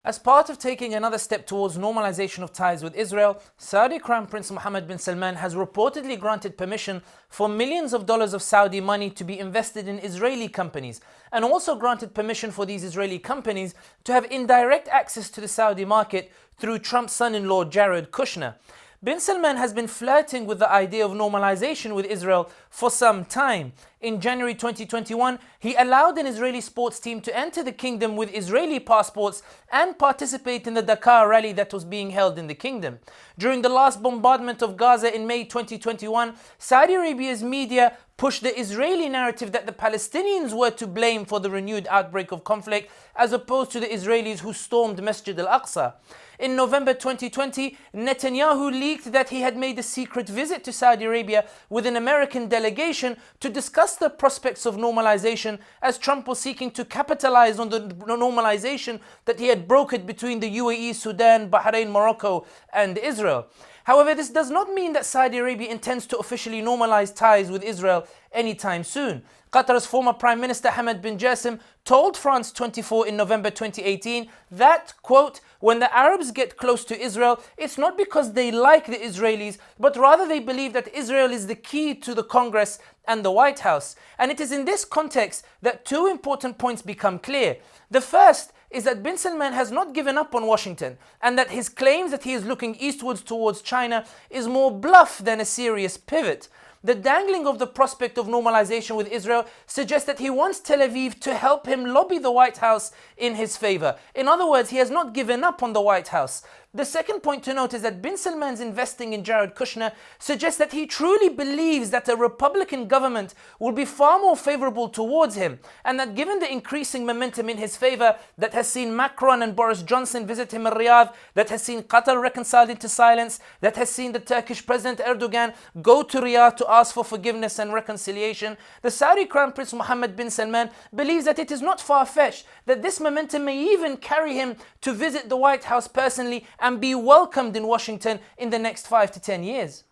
As part of taking another step towards normalization of ties with Israel, Saudi Crown Prince Mohammed bin Salman has reportedly granted permission for millions of dollars of Saudi money to be invested in Israeli companies, and also granted permission for these Israeli companies to have indirect access to the Saudi market through Trump's son-in-law Jared Kushner. Bin Salman has been flirting with the idea of normalization with Israel for some time. In January 2021, he allowed an Israeli sports team to enter the kingdom with Israeli passports and participate in the Dakar rally that was being held in the kingdom. During the last bombardment of Gaza in May 2021, Saudi Arabia's media pushed the Israeli narrative that the Palestinians were to blame for the renewed outbreak of conflict, as opposed to the Israelis who stormed Masjid al-Aqsa. In November 2020, Netanyahu leaked that he had made a secret visit to Saudi Arabia with an American delegation to discuss the prospects of normalization, as Trump was seeking to capitalize on the normalization that he had brokered between the UAE, Sudan, Bahrain, Morocco, and Israel. However, this does not mean that Saudi Arabia intends to officially normalize ties with Israel anytime soon. Qatar's former Prime Minister Hamad bin Jassim told France 24 in November 2018 that, quote, when the Arabs get close to Israel, it's not because they like the Israelis, but rather they believe that Israel is the key to the Congress and the White House. And it is in this context that two important points become clear. The first is that bin Salman has not given up on Washington, and that his claims that he is looking eastwards towards China is more bluff than a serious pivot. The dangling of the prospect of normalization with Israel suggests that he wants Tel Aviv to help him lobby the White House in his favor. In other words, he has not given up on the White House. The second point to note is that bin Salman's investing in Jared Kushner suggests that he truly believes that a Republican government will be far more favorable towards him, and that given the increasing momentum in his favor that has seen Macron and Boris Johnson visit him in Riyadh, that has seen Qatar reconciled into silence, that has seen the Turkish President Erdogan go to Riyadh to ask for forgiveness and reconciliation, the Saudi Crown Prince Mohammed bin Salman believes that it is not far-fetched that this momentum may even carry him to visit the White House personally and be welcomed in Washington in the next 5 to 10 years.